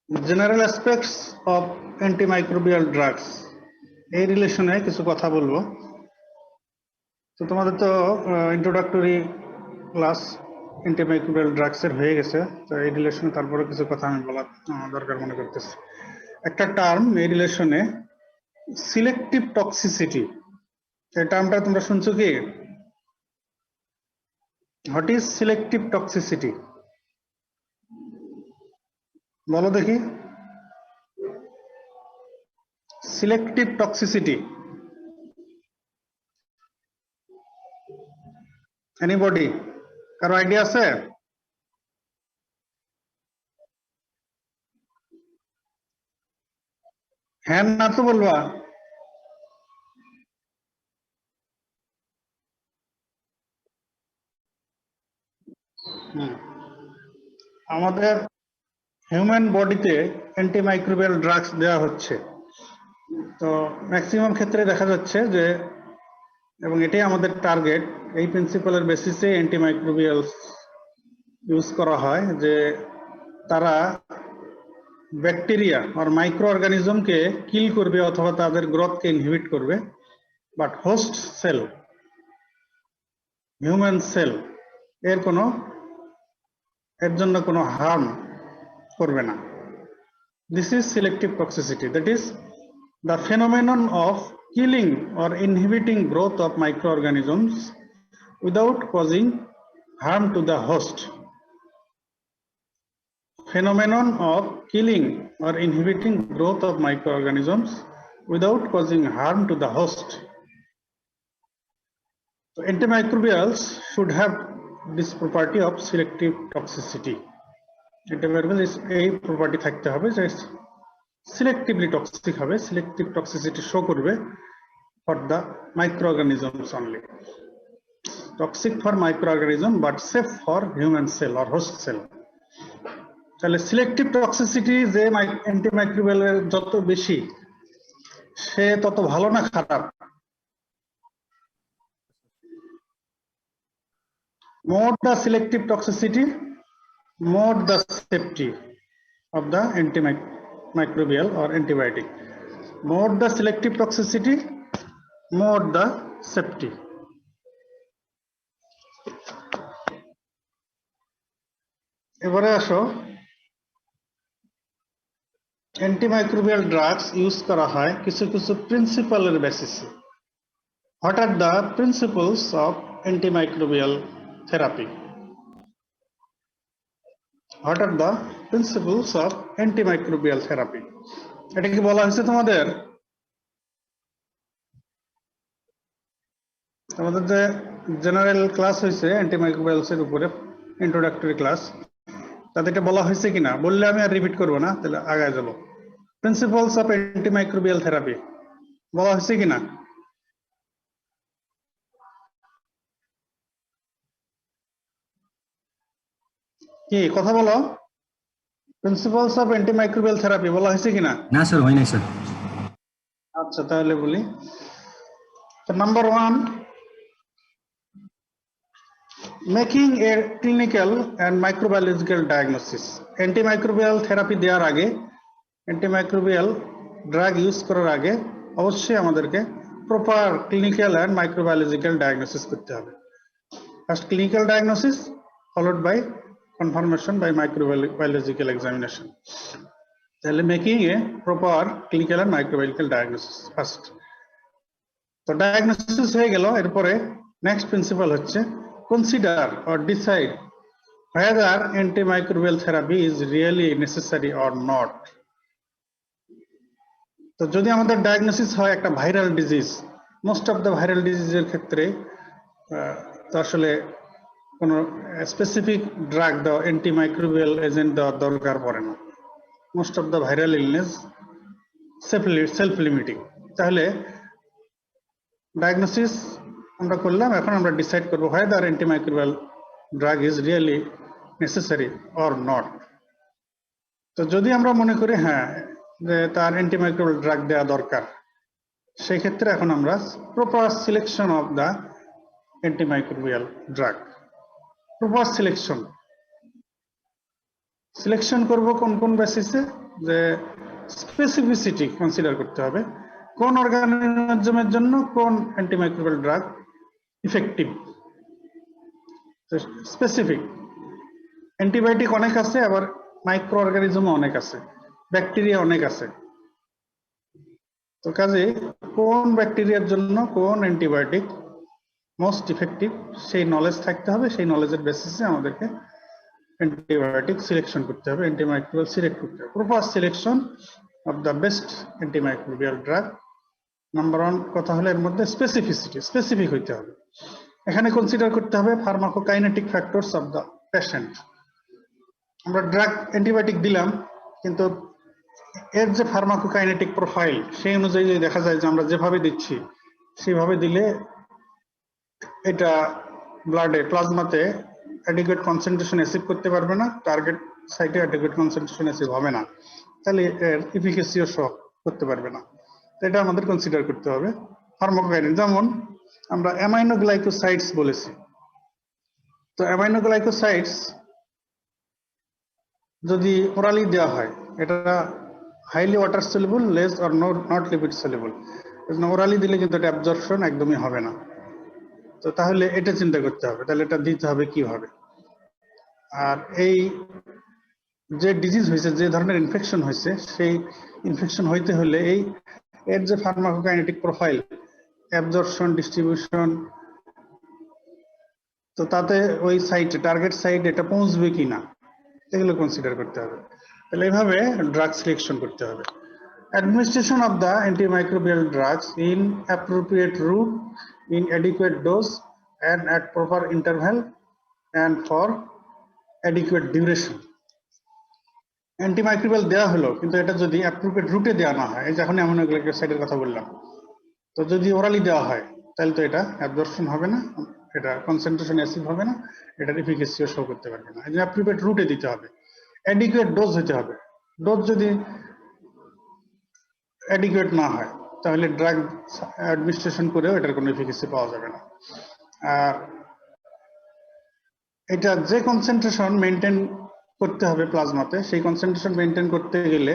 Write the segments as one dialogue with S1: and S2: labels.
S1: General aspects of antimicrobial drugs, এই রিলেশনে কিছু কথা বলবো। তো তোমাদের তো ইন্ট্রোডাক্টরি ক্লাস অ্যান্টিমাইক্রোবিয়াল ড্রাগসের হয়ে গেছে, তো এই রিলেশনে তারপরে কিছু কথা আমি বলা দরকার মনে করতেছি। একটা টার্ম এই রিলেশনে, সিলেক্টিভ টক্সিসিটি। এই টার্মটা তোমরা শুনছো কি? What is selective toxicity? বলো দেখি। Selective toxicity, anybody? কারো আইডিয়া আছে? হ্যাঁ না তো বলবা। আমাদের হিউম্যান বডিতে অ্যান্টিমাইক্রোবিয়াল ড্রাগস দেওয়া হচ্ছে, তো ম্যাক্সিমাম ক্ষেত্রে দেখা যাচ্ছে যে, এবং এটাই আমাদের টার্গেট, এই প্রিন্সিপালের বেসিসে অ্যান্টিমাইক্রোবিয়াল ইউজ করা হয়, যে তারা ব্যাকটেরিয়া আর মাইক্রো অর্গানিজমকে কিল করবে অথবা তাদের গ্রোথকে ইনহিবিট করবে, but host cell, human sell, এর জন্য কোনো হার্ম করবে না। This is selective toxicity, that is the phenomenon of killing or inhibiting growth of microorganisms without causing harm to the host. Phenomenon of killing or inhibiting growth of microorganisms without causing harm to the host. So antimicrobials should have this property of selective toxicity. Antimicrobials এই property থাকতে হবে যে selectively toxic হবে, selective toxicity show করবে for the মাইক্রোঅর্গানিজমস only, toxic for microorganism but safe for human sell or host cell. তাহলে selective toxicity যে অ্যান্টিমাইক্রোবিয়ালের যত বেশি, সে তত ভালো না খারাপ? More the selective toxicity, more the safety of the antimicrobial or antibiotic. More the selective toxicity, more the safety. এবারে আসো, অ্যান্টিমাইক্রোবিয়াল ড্রাগস ইউজ করা হয় কিছু কিছু প্রিন্সিপালের বেসিসে। What are the principles of antimicrobial therapy? What are the principles of antimicrobial therapy? এটা কি বলা হয়েছে তোমাদের? আমাদের যে জেনারেল ক্লাস হয়েছে অ্যান্টিমাইক্রোবিয়ালস এর উপরে, ইন্ট্রোডাক্টরি ক্লাস, তাতে এটা বলা হয়েছে কিনা? বললে আমি আর রিপিট করবো না, তাহলে আগায় যাবো। প্রিন্সিপলস অফ অ্যান্টিমাইক্রোবিয়াল থেরাপি বলা হয়েছে কিনা? কি কথা বলো? প্রিন্সিপলস অফ অ্যান্টিমাইক্রোবিয়াল থেরাপি বলা হয়েছে কিনা?
S2: না স্যার, হয় নাই স্যার।
S1: আচ্ছা, তাহলে বলি। Number 1, making a clinical and microbiological diagnosis. Antimicrobial therapy দেওয়ার আগে, অ্যান্টিমাইক্রোবিয়াল ড্রাগ ইউজ করার আগে অবশ্যই আমাদেরকে proper clinical and microbiological diagnosis করতে হবে। First clinical diagnosis followed by confirmation by microbiological examination. তাহলে making a proper clinical and microbiological diagnosis first. তো ডায়াগনোসিস হয়ে গেল, এরপরে নেক্সট প্রিন্সিপাল হচ্ছে consider or decide whether antimicrobial therapy is really necessary or not. তো যদি আমাদের diagnosis হয় একটা viral disease, most of the viral ডিজিজের ক্ষেত্রে তো আসলে কোনো স্পেসিফিক ড্রাগ দেওয়া, অ্যান্টিমাইক্রোবিয়াল এজেন্ট দেওয়ার দরকার পড়ে না। Most of the viral illness self limiting. তাহলে ডায়াগনোসিস আমরা করলাম, এখন আমরা ডিসাইড করবো whether antimicrobial drug is really necessary or not. তো যদি আমরা মনে করি হ্যাঁ যে তার অ্যান্টিমাইক্রোবিয়াল ড্রাগ দেওয়া দরকার, সেই ক্ষেত্রে এখন আমরা proper selection of the antimicrobial drug, proper selection করব কোন কোন বেসিসে? যে স্পেসিফিসিটি কনসিডার করতে হবে, কোন অর্গানিজমের জন্য কোন antimicrobial drug effective. Specific antibiotic অনেক আছে, আবার মাইক্রো অর্গানিজমও অনেক আছে, ব্যাকটেরিয়া অনেক আছে। তো কাজে কোন ব্যাকটেরিয়ার জন্য কোন অ্যান্টিবায়োটিক মোস্ট ইফেক্টিভ সেই নলেজ থাকতে হবে। সেই নলেজের বেসিসে আমাদেরকে অ্যান্টিবায়োটিক সিলেকশন করতে হবে, অ্যান্টিমাইক্রোবিয়াল সিলেক্ট করতে হবে। Proper selection of the best antimicrobial drug. Number 1 কথা হলো এর মধ্যে স্পেসিফিসিটি, স্পেসিফিক হইতে হবে। এখানে কনসিডার করতে হবে pharmacokinetic factors of the patient. আমরা ড্রাগ অ্যান্টিবায়োটিক দিলাম, কিন্তু এর যে ফার্মাকোকাইনেটিক প্রোফাইল সেই অনুযায়ী যদি দেখা যায় যে আমরা যেভাবে দিচ্ছি সেভাবে দিলে এটা ব্লাডে প্লাজমাতে অ্যাডিকুয়েট কনসেন্ট্রেশন অ্যাচিভ করতে পারবে না, টার্গেট সাইটে অ্যাডিকুয়েট কনসেন্ট্রেশন অ্যাচিভ হবে না, তাহলে এর এফিকেসিও শো করতে পারবে না। এটা আমাদের কনসিডার করতে হবে ফার্মাকোকাইনেটিক। যেমন আমরা অ্যামাইনোগ্লাইকোসাইডস বলেছি, তো অ্যামাইনোগ্লাইকোসাইডস যদি ওরালি দেওয়া হয়, এটা highly water soluble, less or not lipid soluble. Orally দিলে কিন্তু এটা অ্যাবজর্পশন একদমই হবে না। তো তাহলে এটা চিন্তা করতে হবে, তাহলে এটা দিতে হবে কিভাবে। আর এই যে ডিজিজ হয়েছে, যে ধরনের ইনফেকশন হয়েছে, সেই ইনফেকশন হইতে হলে এই এর যে ফার্মাকোকাইনেটিক প্রোফাইল, অ্যাবজর্পশন, ডিস্ট্রিবিউশন, তো তাতে ওই সাইটে টার্গেট সাইট এটা পৌঁছবে কিনা এগুলো কনসিডার করতে হবে। তাহলে এইভাবে ড্রাগ সিলেকশন করতে হবে। Administration of the antimicrobial drugs in appropriate route, in adequate dose and at proper interval and for adequate duration. Antimicrobial দেওয়া হলো, কিন্তু এটা যদি অ্যাপ্রোপ্রিয়েট রুটে দেওয়া না হয়, এই যে এখন অ্যামিনোগ্লাইকোসাইডের কথা বললাম, তো যদি ওরালি দেওয়া হয় তাহলে তো এটা অ্যাবজর্পশন হবে না, এটা কনসেন্ট্রেশন অ্যাচিভ হবে না, এটার এফিকেসিও শো করতে পারবে না। এই যে অ্যাপ্রোপ্রিয়েট রুটে দিতে হবে, অ্যাডিকুয়েট ডোজ হতে হবে। ডোজ যদি অ্যাডিকুয়েট না হয় তাহলে ড্রাগ অ্যাডমিনিস্ট্রেশন করেও এটার কোনো এফিকেসি পাওয়া যাবে না। আর এটা যে কনসেন্ট্রেশন মেনটেন করতে হবে প্লাজমাতে, সেই কনসেন্ট্রেশন মেনটেন করতে গেলে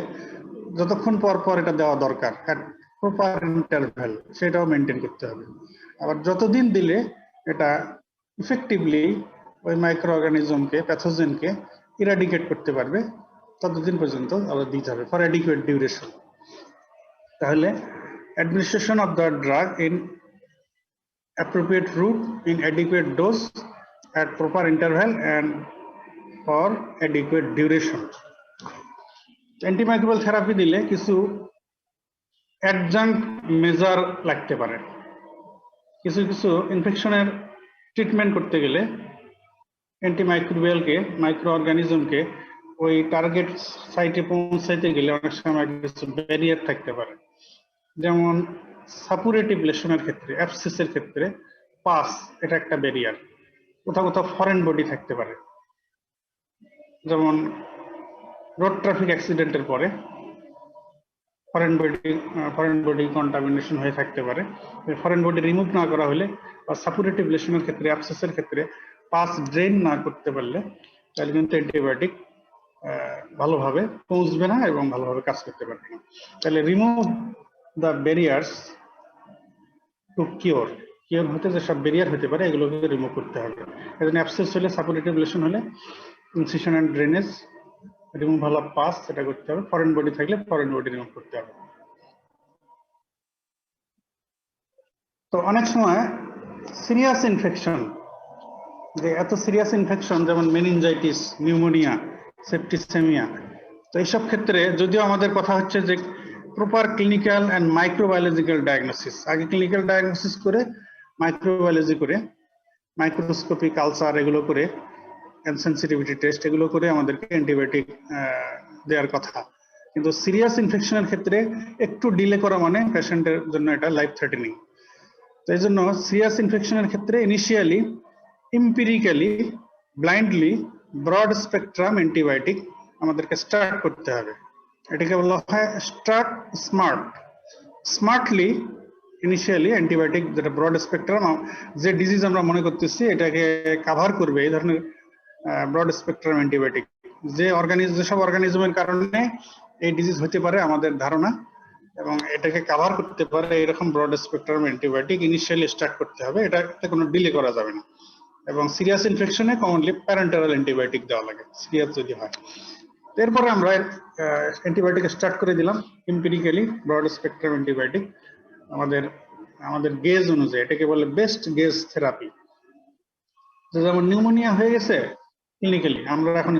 S1: যতক্ষণ পর পর এটা দেওয়া দরকার, অ্যাট প্রপার ইন্টারভ্যাল, সেটাও মেনটেন করতে হবে। আবার যতদিন দিলে এটা ইফেক্টিভলি ওই মাইক্রো অর্গানিজমকে, প্যাথোজেনকে ইরাডিকেট করতে পারবে, ততদিন পর্যন্ত আবার দিতে হবে ফর অ্যাডিকুয়েট ডিউরেশন। তাহলে administration of the drug in appropriate route, in adequate dose, at proper interval and for adequate duration. Antimicrobial therapy দিলে কিছু অ্যাডজাঙ্ক মেজার লাগতে পারে। কিছু কিছু ইনফেকশনের ট্রিটমেন্ট করতে গেলে অ্যান্টিমাইক্রোবিয়ালকে, মাইক্রো অর্গানিজমকে ওই টার্গেট সাইটে পৌঁছাইতে গেলে অনেক সময় কিছু ব্যারিয়ার থাকতে পারে। যেমন সাপুরেটিভ লেশনের ক্ষেত্রে, অ্যাবসেসের ক্ষেত্রে পাস এটা একটা ব্যারিয়ার। কোথাও কোথাও ফরেন বডি থাকতে পারে, যেমন রোড ট্রাফিক অ্যাক্সিডেন্টের পরে ফরেন বডি কন্টামিনেশন হয়ে থাকতে পারে। ফরেন বডি রিমুভ না করা হলে বা সাপুরেটিভ লেশনের ক্ষেত্রে, অ্যাবসেসের ক্ষেত্রে পাস ড্রেন না করতে পারলে তাহলে কিন্তু অ্যান্টিবায়োটিক ভালোভাবে পৌঁছবে না এবং ভালোভাবে কাজ করতে পারবে না। তাহলে remove the barriers two cure, cure হতে যে সব ব্যারিয়ার হতে পারে এগুলোকে রিমুভ করতে হবে। এজন্য অ্যাবসেস হলে, সাপোর্টেটিভ লেশন হলে incision and drainage, removal of pus এটা করতে হবে। ফরেন বডি থাকলে ফরেন বডি রিমুভ করতে হবে। তো অনেক সময় সিরিয়াস ইনফেকশন, যে এত সিরিয়াস ইনফেকশন যেমন মেনিনজাইটিস, নিউমোনিয়া, সেপ্টিসেমিয়া, তো এইসব ক্ষেত্রে যদিও আমাদের কথা হচ্ছে যে proper clinical and microbiological diagnosis, আগে ক্লিনিক্যাল ডায়াগনোসিস করে মাইক্রোবায়োলজি করে, মাইক্রোস্কোপি, কালচার এগুলো করে, সেন্সিটিভিটি টেস্ট এগুলো করে আমাদেরকে অ্যান্টিবায়োটিক দেওয়ার কথা। কিন্তু সিরিয়াস ইনফেকশনের ক্ষেত্রে একটু ডিলে করা মানে পেশেন্টের জন্য এটা লাইফ থ্রেটেনিং। তো এই জন্য সিরিয়াস ইনফেকশনের ক্ষেত্রে initially empirically, blindly broad spectrum antibiotic আমাদেরকে স্টার্ট করতে হবে। এটাকে বলা হয় start smart. Smartly initially antibiotic, যেটা ব্রড স্পেকট্রাম, যে ডিজিজ আমরা মনে করতেছি এটাকে কাভার করবে এই ধরনের ব্রড স্পেকট্রাম অ্যান্টিবায়োটিক, যেসব অর্গানিজমের কারণে এই ডিজিজ হতে পারে আমাদের ধারণা, এবং এটাকে কভার করতে পারে এরকম broad spectrum antibiotic initially start করতে হবে, এটাতে কোনো ডিলে করা যাবে না। এবং সিরিয়াস ইনফেকশনে কমনলি প্যারেন্টারাল অ্যান্টিবায়োটিক দেওয়া লাগে সিরিয়াস যদি হয়। এরপরে আমরা অ্যান্টিবায়োটিক স্টার্ট করে দিলাম এমপিরিক্যালি ব্রড স্পেকট্রাম অ্যান্টিবায়োটিক আমাদের গেজ অনুযায়ী, এটাকে বলে বেস্ট গেজ থেরাপি। যেমন নিউমোনিয়া হয়ে গেছে ক্লিনিক্যালি, আমরা এখন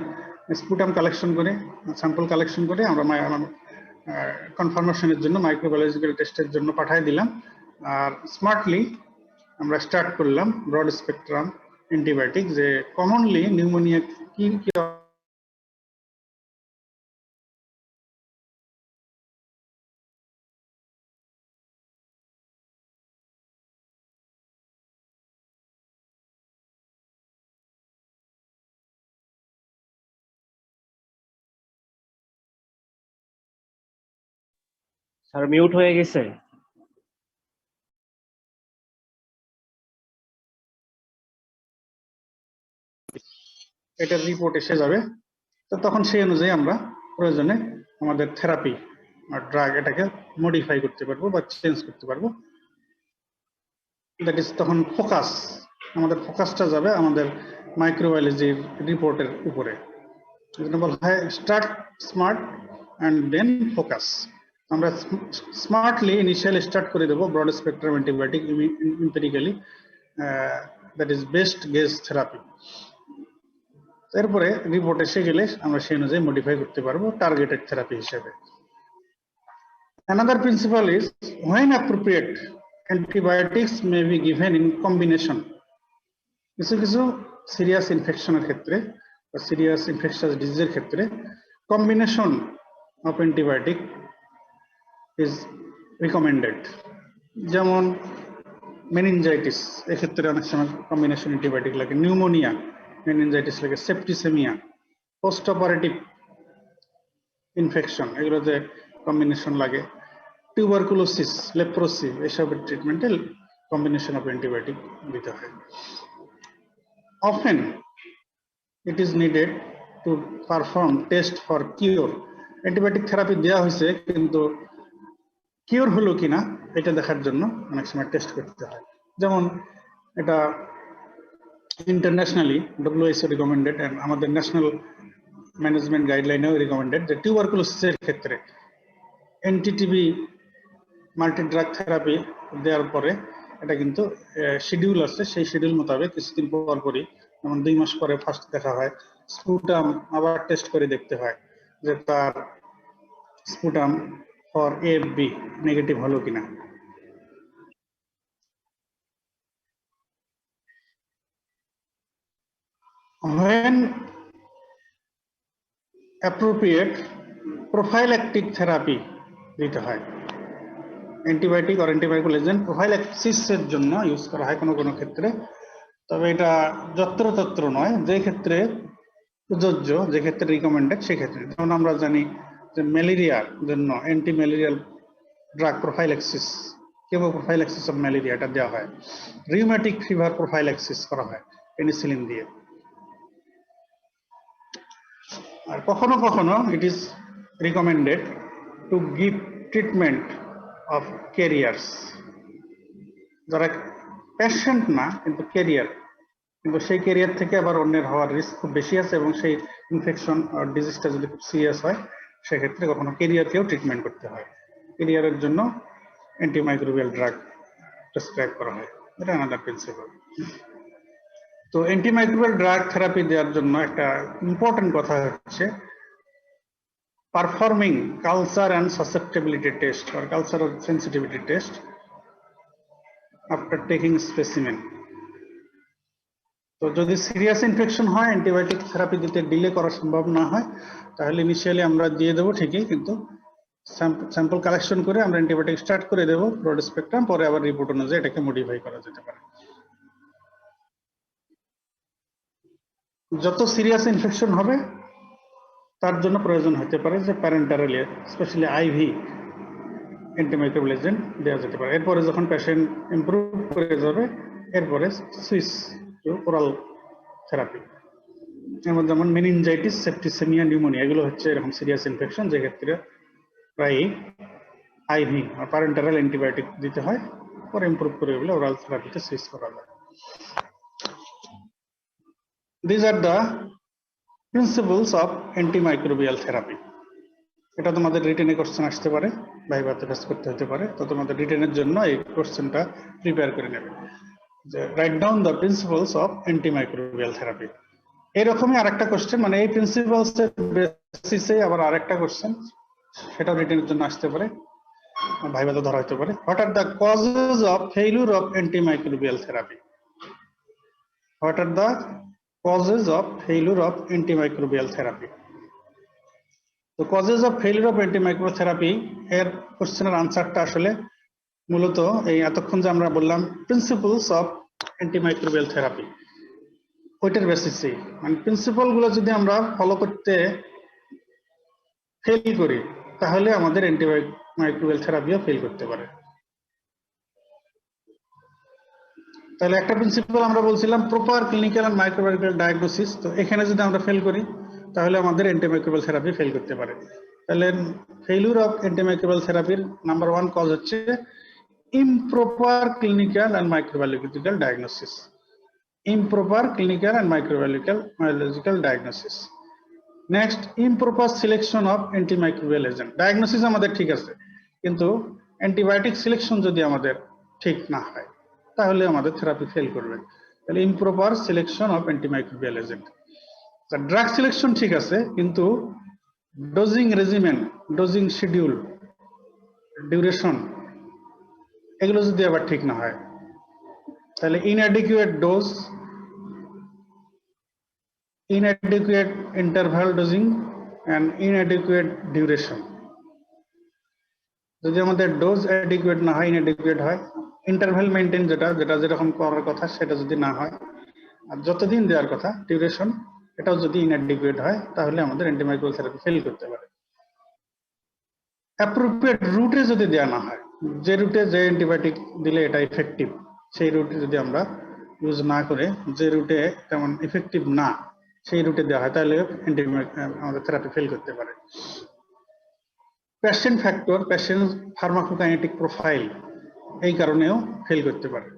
S1: স্পুটাম কালেকশন করে স্যাম্পল কালেকশন করে আমরা কনফার্মেশনের জন্য মাইক্রোবায়োলজিক্যাল টেস্টের জন্য পাঠিয়ে দিলাম, আর স্মার্টলি আমরা স্টার্ট করলাম ব্রড স্পেকট্রাম অ্যান্টিবায়োটিক। যে কমনলি নিউমোনিয়া কি কি
S2: স্যার মিউট হয়ে গেছে।
S1: এটার রিপোর্ট এসে যাবে, তো তখন সেই অনুযায়ী আমরা প্রয়োজনে আমাদের থেরাপি আর ড্রাগ এটাকে মডিফাই করতে পারবো বা চেঞ্জ করতে পারবো। দ্যাট ইজ তখন ফোকাস, আমাদের ফোকাসটা যাবে আমাদের মাইক্রোবায়োলজির রিপোর্টের উপরে। বলা হয় start smart and then focus. আমরা স্মার্টলি ইনিশিয়ালি স্টার্ট করে দেবো broad spectrum antibiotic empirically, that is best guess therapy. এরপরে রিপোর্ট এসে গেলে আমরা সেই অনুযায়ী মডিফাই করতে পারবো টার্গেটেড থেরাপি হিসেবে। Another principle is when appropriate, antibiotics may be given in combination. কিছু কিছু সিরিয়াস ইনফেকশনের ক্ষেত্রে বা সিরিয়াস ইনফেকশাস ডিজিজের ক্ষেত্রে combination of antibiotic is recommended. যেমন মেনিনজাইটিস, এক্ষেত্রে অনেক সময় কম্বিনেশন অ্যান্টিবায়োটিক লাগে। নিউমোনিয়া, মেনিনজাইটিস লাগে। সেপ্টিসেমিয়া, পোস্ট অপারেটিভ ইনফেকশন, এগুলোতে কম্বিনেশন লাগে। টিউবারকুলোসিস, লেপ্রোসি, এসবের ট্রিটমেন্টে কম্বিনেশন অফ অ্যান্টিবায়োটিক দিতে হয়। Often it is needed to perform test for cure. Antibiotic therapy দেওয়া হয়েছে কিন্তু কিওর হলো কিনা এটা দেখার জন্য অনেক সময় টেস্ট করতে হয়। যেমন এটা ইন্টারন্যাশনালি WHO রিকমেন্ডেড এন্ড আমাদের ন্যাশনাল ম্যানেজমেন্ট গাইডলাইনেও রিকমেন্ডেড যে টিউবারকুলোসিসের ক্ষেত্রে এনটিটিবি মাল্টি ড্রাগ থেরাপি দেওয়ার পরে এটা কিন্তু শিডিউল আছে, সেই শিডিউল মোতাবেক কিছুদিন পর পরই, যেমন 2 মাস পরে ফার্স্ট দেখা হয়, স্পুটাম আবার টেস্ট করে দেখতে হয় যে তার স্পুটাম ফর AFB নেগেটিভ হলো কিনা। When appropriate, prophylactic therapy দিতে হয়। অ্যান্টিবায়োটিক আর অ্যান্টিবায়োটিক এজেন্ট প্রোফাইল্যাক্সিসের জন্য ইউজ করা হয় কোনো কোনো ক্ষেত্রে, তবে এটা যত্রতত্র নয়, যে ক্ষেত্রে প্রযোজ্য, যে ক্ষেত্রে রিকমেন্ডেড সেক্ষেত্রে। যেমন আমরা জানি যে ম্যালেরিয়ার জন্য anti malarial drug prophylaxis, chemo prophylaxis of malaria এটা দেওয়া হয়। রিউম্যাটিক ফিভার প্রোফাইল্যাক্সিস করা হয় পেনিসিলিন দিয়ে। আর কখনো কখনো it is recommended to give treatment of carriers, যারা পেশেন্ট না কিন্তু ক্যারিয়ার, কিন্তু সেই ক্যারিয়ার থেকে আবার অন্যের হওয়ার রিস্ক খুব বেশি আছে, এবং সেই ইনফেকশন আর ডিজিজটা যদি খুব সিরিয়াস হয় সেক্ষেত্রে কখনো ক্যারিয়ারকেও ট্রিটমেন্ট করতে হয়। ক্যারিয়ারের জন্য অ্যান্টিমাইক্রোবিয়াল ড্রাগ প্রেসক্রাইব করা হয়, এটা আনাদার প্রিন্সিপাল। তো অ্যান্টিমাইক্রোবিয়াল ড্রাগ থেরাপি দেওয়ার জন্য একটা ইম্পর্টেন্ট কথা হচ্ছে performing culture and susceptibility test or cultural sensitivity test after taking specimen. তো যদি সিরিয়াস ইনফেকশন হয়, অ্যান্টিবায়োটিক থেরাপি দিতে ডিলে করা সম্ভব না হয়, তাহলে ইনিশিয়ালি আমরা দিয়ে দেবো ঠিকই, কিন্তু স্যাম্পল কালেকশন করে আমরা অ্যান্টিবায়োটিক স্টার্ট করে দেবো ব্রড স্পেকট্রাম, পরে আবার রিপোর্ট অনুযায়ী এটাকে মডিফাই করা যেতে পারে। যত সিরিয়াস ইনফেকশন হবে তার জন্য প্রয়োজন হতে পারে যে প্যারেন্টারাল, স্পেশালি আইভি অ্যান্টিমাইক্রোবিয়াল এজেন্ট দেওয়া যেতে পারে। এরপরে যখন পেশেন্ট ইমপ্রুভ করে যাবে এরপরে সুইচ টু ওরাল থেরাপি। যেমন যেমন মেনিনজাইটিস, সেপ্টিসেমিয়া, নিউমোনিয়া, এগুলো হচ্ছে এরকম সিরিয়াস ইনফেকশন, যে ক্ষেত্রে প্রায় আইভি আর প্যারেন্টারাল অ্যান্টিবায়োটিক দিতে হয়, পরে ইমপ্রুভ করে এগুলো ওরাল থেরাপিতে সুইচ করা যায়। These are the principles of antimicrobial therapy. এটা তোমাদের রিটেনে কোশ্চেন আসতে পারে, ভাইভাতে ফেস করতে হতে পারে, তো তোমাদের রিটেনের জন্য এই কোশ্চেনটা প্রিপেয়ার করে নেবে যে write down the principles of antimicrobial therapy. এরকমই আরেকটা কোশ্চেন, মানে এই প্রিন্সিপলস এর বেসিসে আবার আরেকটা কোশ্চেন, সেটাও রিটেনের জন্য আসতে পারে, ভাইভাতে ধরা হতে পারে। What are the causes of failure of antimicrobial therapy? What are the causes of failure of antimicrobial therapy? তো causes of failure of antimicrobial therapy এর কোশ্চেনের আনসারটা আসলে মূলত এই এতক্ষণ যে আমরা বললাম প্রিন্সিপলস অফ অ্যান্টিমাইক্রোবিয়াল থেরাপি, ওইটার বেসিসে, মানে প্রিন্সিপাল গুলো যদি আমরা ফলো করতে ফেল করি তাহলে আমাদের অ্যান্টিমাইক্রোবিয়াল থেরাপিও ফেল করতে পারে। তাহলে একটা প্রিন্সিপাল আমরা বলছিলাম proper clinical and microbiological diagnosis, তো এখানে যদি আমরা ফেল করি তাহলে আমাদের অ্যান্টিমাইক্রোবিয়াল থেরাপি ফেল করতে পারে। তাহলে ফেইলিউর অফ অ্যান্টিমাইক্রোবিয়াল থেরাপির নাম্বার 1 কজ হচ্ছে improper clinical and microbiological diagnosis. Improper clinical and microbiological diagnosis. Next, improper selection of antimicrobial agent. Diagnosis আমাদের ঠিক আছে, কিন্তু অ্যান্টিবায়োটিক সিলেকশন যদি আমাদের ঠিক না হয় তাহলে আমাদের থেরাপি ফেল করবে। তাহলে improper selection of antimicrobial agent. Drug selection ঠিক আছে, কিন্তু dosing regimen, dosing schedule, duration, এগুলো যদি আবার ঠিক না হয় তাহলে inadequate dose, inadequate interval dosing and inadequate duration. যদি আমাদের ডোজ অ্যাডিকুয়েট না হয়, ইনঅ্যাডিকুয়েট হয়, ইন্টারভ্যাল মেইনটেইন যেটা যেরকম করার কথা সেটা যদি না হয়, আর যতদিন দেওয়ার কথা ডিউরেশন, এটাও যদি ইনঅ্যাডিকুয়েট হয় তাহলে আমাদের অ্যান্টিমাইক্রোবিয়াল থেরাপি ফেল করতে পারে। অ্যাপ্রোপ্রিয়েট রুটে যদি দেওয়া না হয়, যে রুটে যে অ্যান্টিবায়োটিক দিলে এটা ইফেক্টিভ, সেই রুটে যদি আমরা ইউজ না করে, যে রুটে তেমন ইফেক্টিভ না সেই রুটে দেওয়া হয় তাহলে আমাদের থেরাপি ফেল করতে পারে। Patient factor, patient pharmacokinetic profile, এই কারণেও ফেল করতে পারে।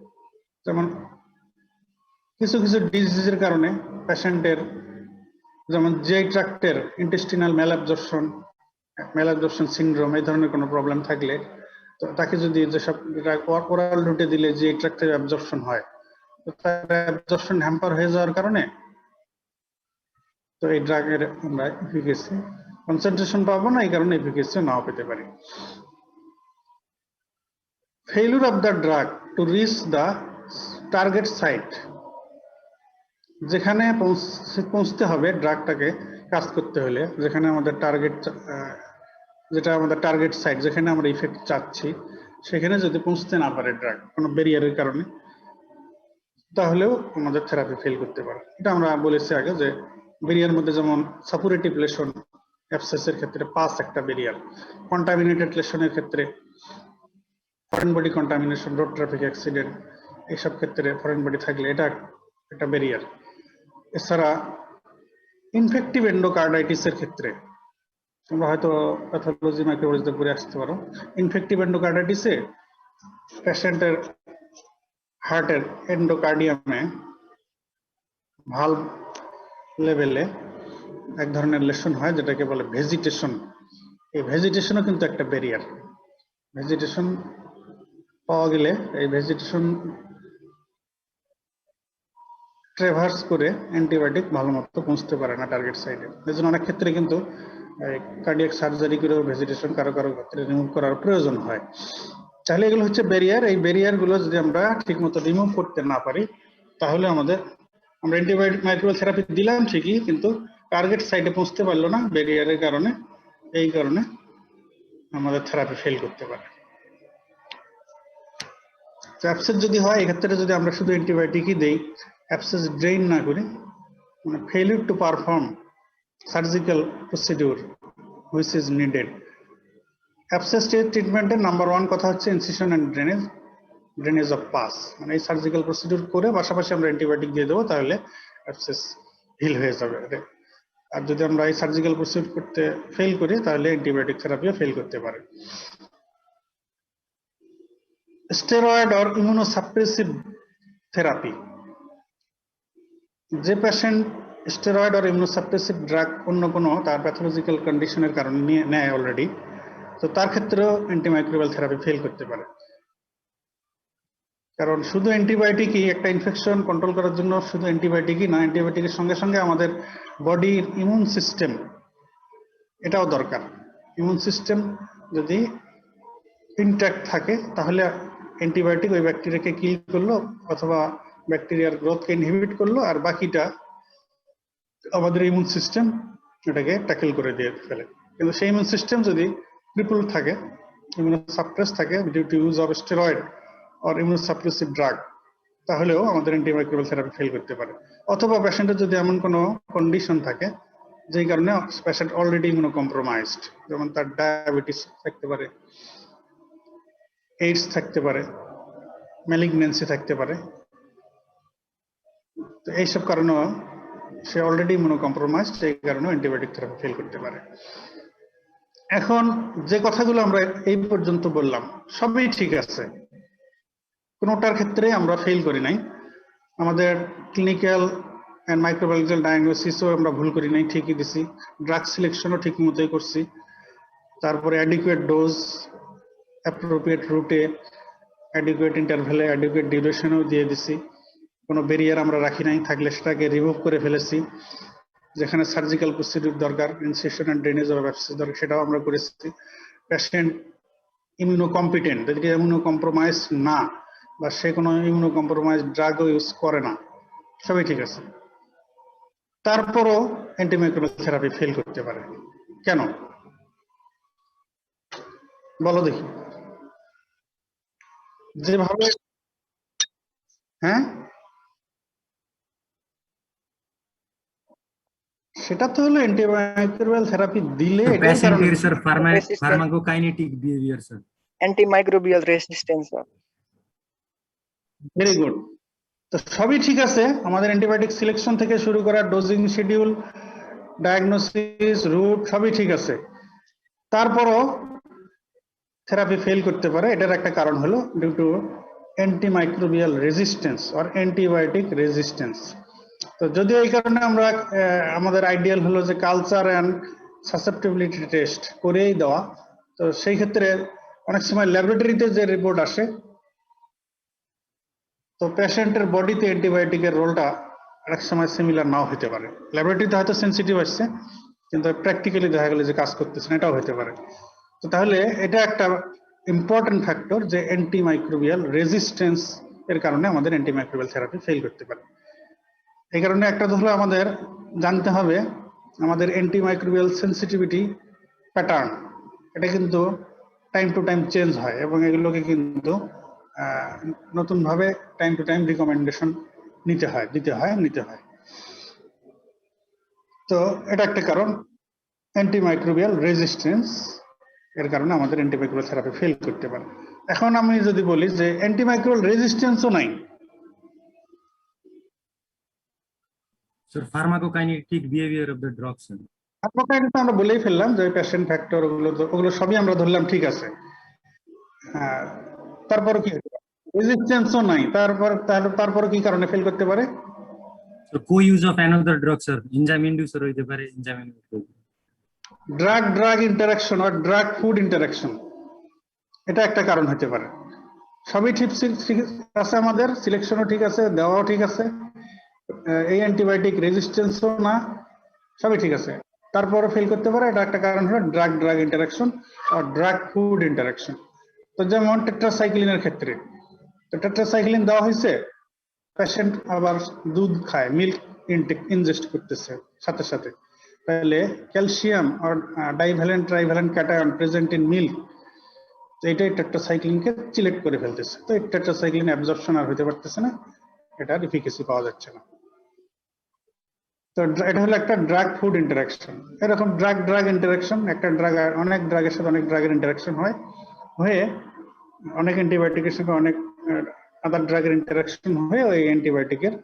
S1: যেমন কিছু কিছু ডিজিজের কারণে পেশেন্টের, যেমন জি ট্র্যাক্টের ইন্টেস্টিনাল ম্যালাবজর্পশন সিনড্রোম, এই ধরনের কোনো প্রবলেম থাকলে তো তাকে যদি যেসব ওরাল রুটে দিলে জি ট্র্যাক্টের অ্যাবজর্পশন হয়, তো তার অ্যাবজর্পশন হ্যাম্পার হয়ে যাওয়ার কারণে তো এই ড্রাগের আমরা এফিকেসি কনসেন্ট্রেশন পাবো না, এই কারণে এফিকেসি নাও পেতে পারি। Failure of the drug to reach the target site, যেখানে পৌঁছতে হবে ড্রাগটাকে কাজ করতে হলে, যেখানে আমাদের টার্গেট, যেটা আমাদের টার্গেট সাইট, যেখানে আমরা ইফেক্ট চাচ্ছি, সেখানে যদি পৌঁছতে না পারে ড্রাগ কোনো ব্যারিয়ারের কারণে, তাহলেও আমাদের থেরাপি ফেল করতে পারে। এটা আমরা বলেছি আগে যে ব্যারিয়ার মধ্যে যেমন সাপুরেটিভ লেশন, অ্যাবসেসের ক্ষেত্রে পাস একটা ব্যারিয়ার, কন্টামিনেটেড লেশনের ক্ষেত্রে foreign body contamination, road traffic accident, এইসব ক্ষেত্রে ফরেন বডি থাকলে এটা একটা ব্যারিয়ার। এছাড়া ইনফেক্টিভ এন্ডোকার্ডাইটিসের ক্ষেত্রে তোমরা হয়তো প্যাথোলজি মাইক্রোবায়োলজিতে পড়ে আসতে পারো, ইনফেক্টিভ এন্ডোকার্ডাইটিসে পেশেন্টের হার্টের এন্ডোকার্ডিয়ামে ভালভ লেভেলে এক ধরনের লেশন হয় যেটাকে বলে ভেজিটেশন। এই ভেজিটেশনও কিন্তু একটা ব্যারিয়ার। ভেজিটেশন পাওয়া গেলে এই ভেজিটেশন ট্রেভার্স করে অ্যান্টিবায়োটিক ভালো মতো পৌঁছতে পারে না টার্গেট সাইডে। এই জন্য অনেক ক্ষেত্রে কিন্তু কার্ডিয়াক সার্জারি করেও ভেজিটেশন কারো কারো ক্ষেত্রে রিমুভ করার প্রয়োজন হয়। তাহলে এগুলো হচ্ছে ব্যারিয়ার। এই ব্যারিয়ার গুলো যদি আমরা ঠিক মতো রিমুভ করতে না পারি তাহলে আমরা অ্যান্টিমাইক্রোবিয়াল থেরাপি দিলাম ঠিকই, কিন্তু টার্গেট সাইডে পৌঁছতে পারলো না ব্যারিয়ারের কারণে, এই কারণে আমাদের থেরাপি ফেল করতে পারে। অ্যাবসেস যদি হয়, এক্ষেত্রে যদি আমরা শুধু অ্যান্টিবায়োটিকই দেই, অ্যাবসেস ড্রেইন না করি, মানে failure to perform surgical procedure which is needed. Abscess ট্রিটমেন্টের নাম্বার 1 কথা হচ্ছে incision and drainage of pass, মানে এই সার্জিক্যাল প্রসিডিউর করে পাশাপাশি আমরা অ্যান্টিবায়োটিক দিয়ে দেবো, তাহলে অ্যাবসেস হিল হয়ে যাবে। আর যদি আমরা এই সার্জিক্যাল প্রসিডিউর করতে ফেল করি তাহলে অ্যান্টিবায়োটিক থেরাপিও ফেল করতে পারে। স্টেরয়েড অর ইমিউনোসাপ্রেসিভ থেরাপি, যে patient steroid or immunosuppressive drug অন্য কোনো তার প্যাথোলজিক্যাল কন্ডিশনের কারণে নেয় অলরেডি, তো তার ক্ষেত্রেও অ্যান্টিমাইক্রোবিয়াল থেরাপি ফেল করতে পারে। কারণ শুধু অ্যান্টিবায়োটিকই একটা ইনফেকশন কন্ট্রোল করার জন্য শুধু অ্যান্টিবায়োটিকই না, অ্যান্টিবায়োটিকের সঙ্গে সঙ্গে আমাদের বডির ইমিউন সিস্টেম এটাও দরকার। ইমিউন সিস্টেম যদি ইনট্যাক্ট থাকে তাহলে অ্যান্টিবায়োটিক ওই ব্যাকটেরিয়াকে কিল করলো অথবা ব্যাকটেরিয়ার গ্রোথকে ইনহিবিট করলো, আর বাকিটা আমাদের ইমিউন সিস্টেম এটাকে ট্যাকেল করে দিয়ে ফেলে। কিন্তু সেই ইমিউন সিস্টেম যদি ক্রিপল থাকে, ইমিউনোসাপ্রেস থাকে due to use of steroid or immunosuppressive drug, তাহলেও আমাদের অ্যান্টিমাইক্রোবিয়াল থেরাপি ফেল করতে পারে। অথবা পেশেন্টের যদি এমন কোনো কন্ডিশন থাকে যেই কারণে পেশেন্ট অলরেডি ইমিউনোকম্প্রোমাইজড, যেমন তার ডায়াবেটিস থাকতে পারে, এইডস থাকতে পারে, ম্যালিগন্যান্সি থাকতে পারে, তো এইসব কারণেও সে অলরেডি ইমিউনোকম্প্রোমাইজড, সেই কারণেও অ্যান্টিবায়োটিক থেরাপি ফেল করতে পারে। এখন যে কথাগুলো আমরা এই পর্যন্ত বললাম সবই ঠিক আছে, কোনোটার ক্ষেত্রে আমরা ফেল করি নাই। আমাদের ক্লিনিক্যাল অ্যান্ড মাইক্রোবায়োলজিক্যাল ডায়াগনোসিসও আমরা ভুল করি নাই, ঠিকই দিছি। ড্রাগ সিলেকশনও ঠিক মতোই করছি। তারপরে অ্যাডিকুয়েট ডোজ, অ্যাপ্রোপ্রিয়েট রুটে, অ্যাডিকুয়েট ইন্টারভ্যালে, অ্যাডিকুয়েট ডিউরেশনও দিয়ে দিছি। কোনো ব্যারিয়ার আমরা রাখি নাই, থাকলে সেটাকে রিমুভ করে ফেলেছি। যেখানে সার্জিক্যাল প্রসিডিউর দরকার, incision and drainage of abscess দরকার, সেটাও আমরা করেছি। পেশেন্ট ইমিউনোকম্পিটেন্ট, যদি ইমিউনোকম্প্রোমাইজ না বা সে কোনো ইমিউনোকম্প্রোমাইজ ড্রাগও ইউজ করে না, সবই ঠিক আছে। তারপরও অ্যান্টিমাইক্রোবিয়াল থেরাপি ফেল করতে পারে। কেন বলো দেখি? যেভাবে, হ্যাঁ সেটা তো হলো অ্যান্টিমাইক্রোবিয়াল থেরাপি দিলে
S3: So
S1: এটার কারণে
S3: patient sir
S4: Resistant
S3: pharmacokinetic behavior sir.
S4: antimicrobial resistance.
S1: Very good. তো সবই ঠিক আছে, আমাদের অ্যান্টিবায়োটিক সিলেকশন থেকে শুরু করা, ডোজিং শিডিউল, ডায়াগনোসিস, রুট সবই ঠিক আছে। তারপরও থেরাপি ফেল করতে পারে, এটার একটা কারণ হলো due to antimicrobial resistance or antibiotic resistance. তো যদিও এই কারণে আমরা আমাদের আইডিয়াল হলো যে কালচার অ্যান্ড সাসেপ্টিবিলিটি টেস্ট করেই দেওয়া, তো সেই ক্ষেত্রে অনেক সময় ল্যাবরেটরিতে যে রিপোর্ট আসে, তো পেশেন্টের বডিতে অ্যান্টিবায়োটিকের রোলটা অনেক সময় সিমিলার নাও হতে পারে। ল্যাবরেটরিতে হয়তো সেন্সিটিভ আসছে, কিন্তু প্র্যাকটিক্যালি দেখা গেল যে কাজ করতেছে না, এটাও হতে পারে। তো তাহলে এটা একটা ইম্পর্টেন্ট ফ্যাক্টর যে অ্যান্টিমাইক্রোবিয়াল রেজিস্ট্যান্স এর কারণে আমাদের অ্যান্টিমাইক্রোবিয়াল থেরাপি ফেল করতে পারে। এই কারণে একটা হলো আমাদের জানতে হবে আমাদের অ্যান্টিমাইক্রোবিয়াল সেন্সিটিভিটি প্যাটার্ন, এটা কিন্তু টাইম টু টাইম চেঞ্জ হয় এবং এগুলোকে কিন্তু নতুন ভাবে টাইম টু টাইম রিকমেন্ডেশন দিতে হয়। তো এটা একটা কারণ, অ্যান্টিমাইক্রোবিয়াল রেজিস্ট্যান্স এর কারণে আমাদের অ্যান্টিমাইক্রোবিয়াল থেরাপি ফেল করতে পারে। এখন আমি যদি বলি যে অ্যান্টিমাইক্রোবিয়াল রেজিস্ট্যান্সও নাই,
S3: Sir pharmacokinetic behavior of the drug sir.
S1: আপনাকে কিন্তু আমরা বলেই ফেললাম যে পেশেন্ট ফ্যাক্টর ওগুলো সবই আমরা ধরলাম ঠিক আছে। হ্যাঁ, তারপর কি রেজিস্ট্যান্সও নাই, তারপর কি কারণে ফেল করতে পারে?
S3: So co-use of another drug sir, enzyme inducer হইতে পারে, enzyme inhibitor।
S1: ড্রাগ ইন্টারাকশন আর ড্রাগ ফুড ইন্টারাকশন, এটা একটা কারণ হতে পারে। সবই ঠিক আছে, আমাদের সিলেকশনও ঠিক আছে, দেওয়াও ঠিক আছে, এই অ্যান্টিবায়োটিক রেজিস্ট্যান্সও না, সবই ঠিক আছে, তারপরও ফেল করতে পারে। এটা একটা কারণ হলো ড্রাগ ইন্টারাকশন আর ড্রাগ ফুড ইন্টারাকশন। তো যেমন টেট্রাসাইক্লিনের ক্ষেত্রে, তো টেট্রাসাইক্লিন দেওয়া হয়েছে, পেশেন্ট আবার দুধ খায়, মিল্ক ইনজেস্ট করতেছে সাথে সাথে, তাহলে ক্যালসিয়াম আর divalent trivalent cation present in milk, তো এটাই টেট্রাসাইক্লিনকে চিলেট করে ফেলতেছে। তো এই টেট্রাসাইক্লিন অ্যাবজর্পশন আর হতে পারতেছে না, এটার এফিকেসি পাওয়া যাচ্ছে না। তো এটা হলো একটা ড্রাগ ফুড ইন্টারাকশন। এরকম ড্রাগ ইন্টারাকশন, একটা ড্রাগ অনেক ড্রাগের সাথে অনেক ড্রাগের ইন্টারাকশন হয়ে অনেক অ্যান্টিবায়োটিকের সঙ্গে অনেক আদার ড্রাগের ইন্টারাকশন হয়ে ওই অ্যান্টিবায়োটিকের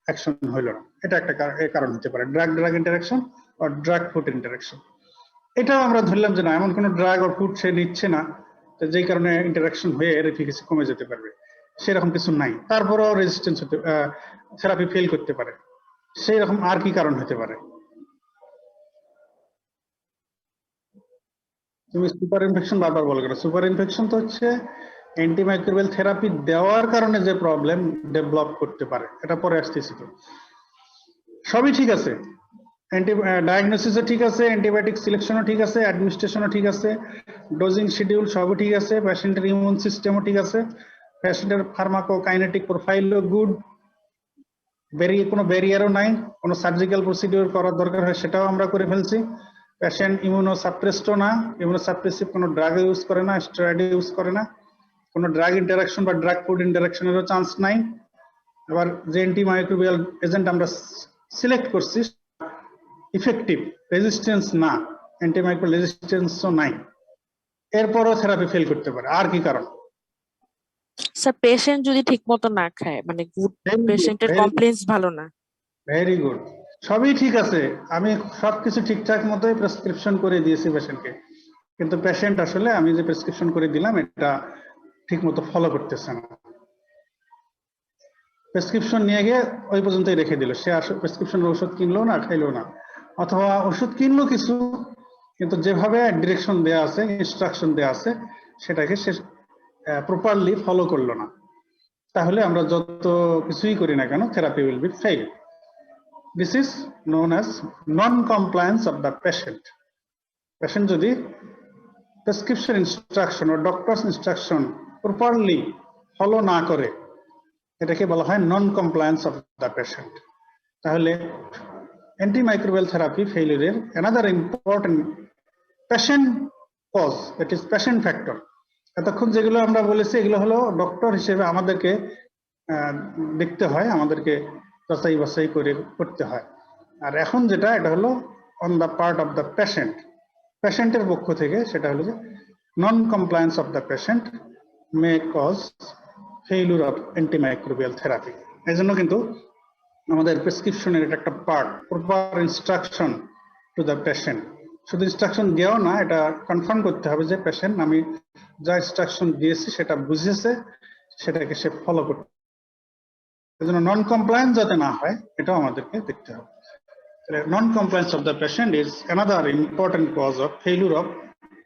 S1: অ্যাকশন হইল না, এটা একটা কারণ হতে পারে, ড্রাগ ড্রাগ ইন্টারাকশন আর ড্রাগ ফুড ইন্টারাকশন। এটাও আমরা ধরলাম যে না, এমন কোনো ড্রাগ আর ফুড সে নিচ্ছে না যেই কারণে ইন্টারাকশন হয়ে এর এফিকাসি কমে যেতে পারবে, সেরকম কিছু নাই, তারপরেও রেজিস্ট্যান্স হতে থেরাপি ফেল করতে পারে, সেই রকম আর কি কারণ হতে পারে? তুমি সুপার ইনফেকশন বারবার বলো কেন? সুপার ইনফেকশন তো হচ্ছে অ্যান্টিমাইক্রোবিয়াল থেরাপি দেওয়ার কারণে যে প্রবলেম ডেভেলপ করতে পারে, এটা পরে আসতেছি। তো সবই ঠিক আছে, ডায়াগনোসিসও ঠিক আছে, অ্যান্টিবায়োটিক সিলেকশনও ঠিক আছে, অ্যাডমিনিস্ট্রেশনও ঠিক আছে, ডোজিং শিডিউল সবই ঠিক আছে, পেশেন্টের ইমিউন সিস্টেমও ঠিক আছে, পেশেন্টের ফার্মাকোকাইনেটিক প্রোফাইলও গুড, কোনো ব্যারিয়ারও নাই, কোনো সার্জিক্যাল প্রসিডিউর করার দরকার হয় সেটাও আমরা করে ফেলছি। পেশেন্ট ইমিউনোসাপ্রেসডও না, ইমিউনোসাপ্রেসিভ কোনো ড্রাগ ইউজ করে না, স্টেরয়েড ইউজ করে না, কোনো ড্রাগ ইন্টারাকশন বা ড্রাগ ফুড ইন্টারাকশনেরও চান্স নাই। আবার যে অ্যান্টিমাইক্রোবিয়াল এজেন্ট আমরা সিলেক্ট করছি ইফেক্টিভ, রেজিস্ট্যান্স না, অ্যান্টিমাইক্রোবিয়াল রেজিস্ট্যান্সও নাই, এরপরও থেরাপি ফেল করতে পারে। আর কি কারণ?
S5: স্যার পেশেন্ট যদি ঠিকমতো না খায়, মানে পেশেন্টের কমপ্লেইন্স ভালো না।
S1: ভেরি গুড, সবই ঠিক আছে, আমি সবকিছু ঠিকঠাক মতোই প্রেসক্রিপশন করে দিয়েছি পেশেন্টকে, কিন্তু পেশেন্ট আসলে আমি যে প্রেসক্রিপশন করে দিলাম এটা ঠিক মতো ফলো করতেছে না, প্রেসক্রিপশন নিয়ে গিয়ে ওই পর্যন্তই রেখে দিল, সে আসলে প্রেসক্রিপশনের ওষুধ কিনলো না, খাইলো না, অথবা ওষুধ কিনলো কিছু, কিন্তু যেভাবে ডিরেকশন দেয়া আছে, ইনস্ট্রাকশন দেয়া আছে, সেটাকে সে প্রপারলি ফলো করলো না, তাহলে আমরা যত কিছুই করি না কেন therapy will be fail. This is known as non compliance of the patient. Patient যদি প্রেসক্রিপশন ইনস্ট্রাকশন ও ডক্টরস ইনস্ট্রাকশন প্রপারলি ফলো না করে, এটাকে বলা হয় non compliance of the patient. তাহলে অ্যান্টিমাইক্রোবিয়াল থেরাপি ফেইলিউরের another important patient cause, it is patient factor. এতক্ষণ যেগুলো আমরা বলেছি এগুলো হলো ডক্টর হিসেবে আমাদেরকে দেখতে হয়, আমাদেরকে যাচাই বাছাই করে করতে হয়। আর এখন যেটা, এটা হলো on the part of the patient, পেশেন্টের পক্ষ থেকে, সেটা হলো যে non compliance of the patient may cause failure of antimicrobial therapy. এই জন্য কিন্তু আমাদের প্রেসক্রিপশনের এটা একটা part, proper instruction to the patient. শুধু ইনস্ট্রাকশন দেওয়া না, এটা কনফার্ম করতে হবে যে পেশেন্ট আমি যা ইনস্ট্রাকশন দিয়েছি সেটা বুঝেছে, সেটাকে সে ফলো করতে, এজন্য নন কমপ্লায়েন্স যাতে না হয় এটাও আমাদেরকে দেখতে হবে। Non compliance of the patient is another important cause of failure of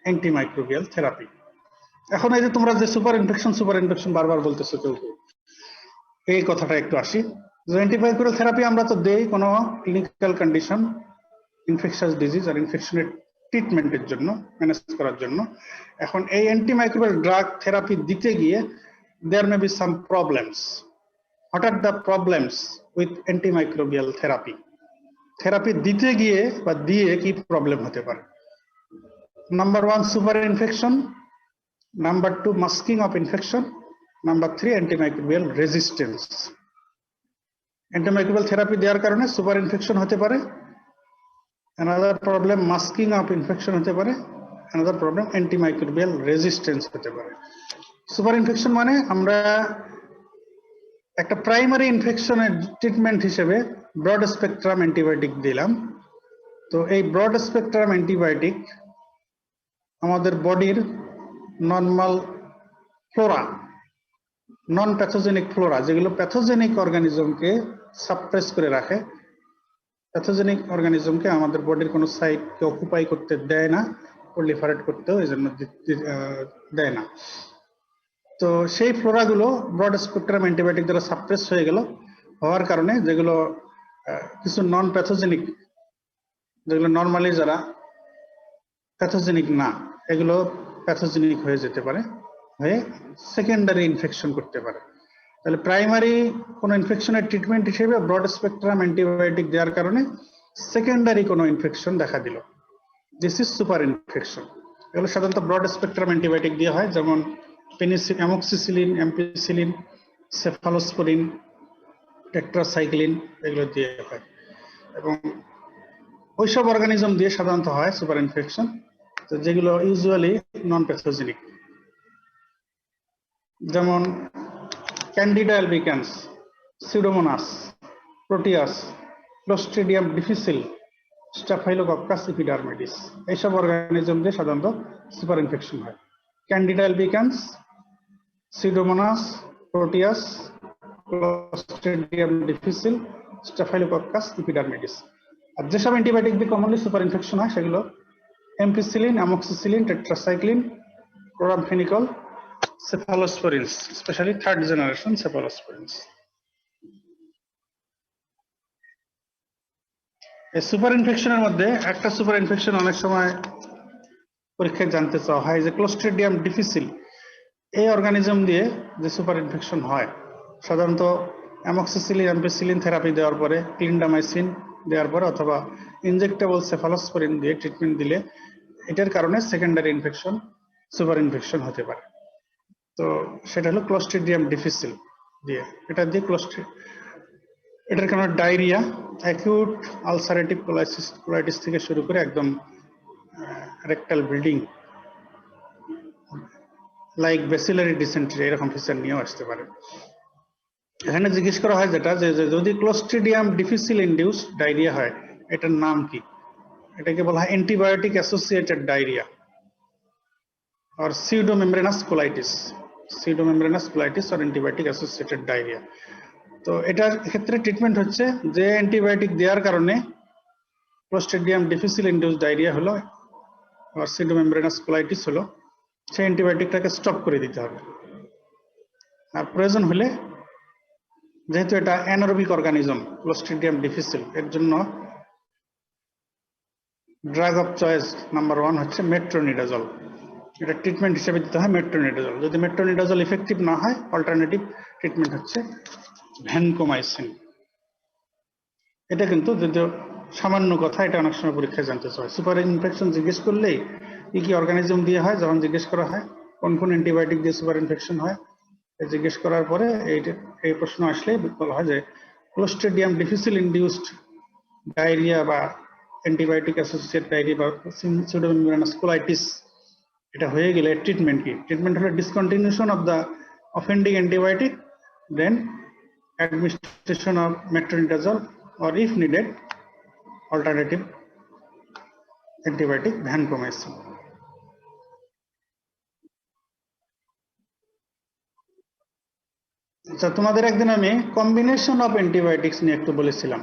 S1: antimicrobial therapy. এখন এই যে তোমরা যে সুপার ইনফেকশন বারবার বলতেছো কেউ, এই কথাটা একটু আসি। অ্যান্টিমাইক্রোবিয়াল থেরাপি আমরা তো দেই কোনো ক্লিনিক্যাল কন্ডিশন, ইনফেকশাস ডিজিজ আর ইনফেকশনের ট্রিটমেন্টের জন্য, ম্যানেজ করার জন্য। এখন এই অ্যান্টিমাইক্রোবিয়াল ড্রাগ থেরাপি দিতে গিয়ে there may be some problems. What are the problems with antimicrobial therapy? Therapy দিতে গিয়ে বা দিয়ে কি প্রবলেম হতে পারে? Number 1 super infection, number 2 masking of infection, number 3 antimicrobial resistance. Antimicrobial therapy দেওয়ার কারণে সুপার ইনফেকশন হতে পারে, another problem masking of infection হতে পারে, another problem antimicrobial resistance হতে পারে। সুপার ইনফেকশন মানে আমরা একটা প্রাইমারি ইনফেকশনের ট্রিটমেন্ট হিসেবে ব্রড স্পেকট্রাম অ্যান্টিবায়োটিক দিলাম। তো এই ব্রড স্পেকট্রাম অ্যান্টিবায়োটিক আমাদের বডির নর্মাল ফ্লোরা, নন প্যাথোজেনিক ফ্লোরা, যেগুলো প্যাথোজেনিক অর্গানিজমকে সাপ্রেস করে রাখে, প্যাথোজেনিক অর্গানিজমকে আমাদের বডির কোনো সাইটকে অকুপাই করতে দেয় না, প্রলিফারেট করতেও এই জন্য দেয় না। তো সেই ফ্লোরাগুলো ব্রড স্পেকট্রাম অ্যান্টিবায়োটিক দ্বারা সাপ্রেস হয়ে গেল, হওয়ার কারণে যেগুলো কিছু নন প্যাথোজেনিক, যেগুলো নর্মালি যারা প্যাথোজেনিক না, এগুলো প্যাথোজেনিক হয়ে যেতে পারে, হয়ে সেকেন্ডারি ইনফেকশন করতে পারে। তাহলে প্রাইমারি কোনো ইনফেকশনের ট্রিটমেন্ট হিসেবে ব্রড স্পেকট্রাম অ্যান্টিবায়োটিক দেওয়ার কারণে সেকেন্ডারি কোনো ইনফেকশন দেখা দিল, দিস ইজ সুপার ইনফেকশন। এগুলো সাধারণত ব্রড স্পেকট্রাম অ্যান্টিবায়োটিক দেওয়া হয়, যেমন penicillin, amoxicillin, ampicillin, cephalosporin, tetracycline, এগুলো দিয়ে হয়। এবং ওইসব অর্গানিজম দিয়ে সাধারণত হয় সুপার ইনফেকশন, তো যেগুলো ইউজুয়ালি নন প্যাথোজেনিক, যেমন Candida albicans, Pseudomonas, Proteus, Clostridium difficile, Staphylococcus epidermidis, এইসব অর্গানিজম দিয়ে সাধারণত সুপার ইনফেকশন হয়। Candida albicans, Pseudomonas, Proteus, Clostridium difficile, Staphylococcus epidermidis. আর যেসব অ্যান্টিবায়োটিক দিয়ে কমনলি সুপার ইনফেকশন হয় সেগুলো ampicillin, amoxicillin, tetracycline, chloramphenicol, cephalosporins, especially third generation cephalosporins. এই সুপার ইনফেকশনের মধ্যে একটা সুপার ইনফেকশন অনেক সময় পরীক্ষায় জানতে চাওয়া হয় যে ক্লোস্ট্রিডিয়াম ডিফিসিল এই অর্গানিজম দিয়ে যে সুপার ইনফেকশন হয়, সাধারণত অ্যামোক্সিসিলিন, এমপিসিলিন থেরাপি দেওয়ার পরে, ক্লিন্ডামাইসিন দেওয়ার পরে অথবা ইনজেক্টেবল সেফালোস্পোরিন দিয়ে ট্রিটমেন্ট দিলে এটার কারণে সেকেন্ডারি ইনফেকশন, সুপার ইনফেকশন হতে পারে। তো সেটা হলো ক্লোস্ট্রিডিয়াম ডিফিসিল দিয়ে, এটা দিয়ে এটার কারণে ডায়রিয়া, অ্যাকিউট আলসারেটিভ কোলাইটিস থেকে শুরু করে একদম rectal bleeding like bacillary dysentery এরকম ফিচার নিয়েও আসতে পারে। এখানে জিজ্ঞেস করা হয় যেটা যে যদি ক্লোস্ট্রিডিয়াম ডিফিসিল ইনডিউস ডায়রিয়া হয় এটার নাম কি? এটাকে বলা হয় অ্যান্টিবায়োটিক অ্যাসোসিয়েটেড ডায়রিয়া আর pseudomembranous colitis, or antibiotic associated diarrhea। তো এটার ক্ষেত্রে ট্রিটমেন্ট হচ্ছে যে অ্যান্টিবায়োটিক দেওয়ার কারণে ক্লোস্ট্রিডিয়াম ডিফিসিল ইনডিউস ডায়রিয়া হলো আর pseudomembranous colitis হলো, সেই অ্যান্টিবায়োটিকটাকে স্টপ করে দিতে হবে। আর প্রয়োজন হলে, যেহেতু এটা অ্যানারোবিক অর্গানিজম ক্লোস্ট্রিডিয়াম ডিফিসিল, এর জন্য ড্রাগ অফ চয়েস নাম্বার 1 হচ্ছে মেট্রোনিডাজল। এটা ট্রিটমেন্ট হিসেবে দিতে হয় মেট্রোনিডাজল। যদি মেট্রোনিডাজল ইফেক্টিভ না হয় অল্টারনেটিভ ট্রিটমেন্ট হচ্ছে ভ্যানকোমাইসিন। এটা কিন্তু যদিও সামান্য কথা, এটা অনেক সময় পরীক্ষায় জানতে চায়। সুপার ইনফেকশন জিজ্ঞেস করলেই কি কি অর্গানিজম দিয়ে হয়, যখন জিজ্ঞেস করা হয় কোন কোন অ্যান্টিবায়োটিক দিয়ে সুপার ইনফেকশন হয়, জিজ্ঞেস করার পরে এই প্রশ্ন আসলে বলা হয় যে ক্লোস্ট্রিডিয়াম ডিফিসিল ইনডিউসড ডায়রিয়া বা অ্যান্টিবায়োটিক অ্যাসোসিয়েটেড ডায়রিয়া বা pseudomembranous colitis এটা হয়ে গেলে ট্রিটমেন্ট কি? ট্রিটমেন্ট হলো discontinuation of the offending antibiotic, then administration of metronidazole or if needed alternative antibiotic vancomycin। আচ্ছা, তোমাদের একদিন আমি কম্বিনেশন অফ অ্যান্টিবায়োটিক্স নিয়ে একটু বলেছিলাম,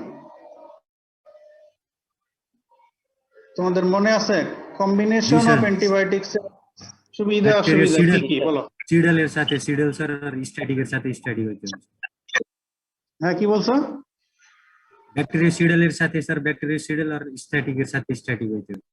S1: তোমাদের মনে আছে? কম্বিনেশন অফ অ্যান্টিবায়োটিক্স সুবিধা অসুবিধা কি কি বলো?
S3: সিডালের সাথে সিডাল স্যার আর স্ট্যাটিকের সাথে স্ট্যাটিক হইতে হবে।
S1: হ্যাঁ, কি বলছো?
S3: ব্যাকটেরিয়াসিডালের সাথে স্যার ব্যাকটেরিয়াসিডাল আর স্ট্যাটিকের সাথে স্ট্যাটিক হইতে হবে।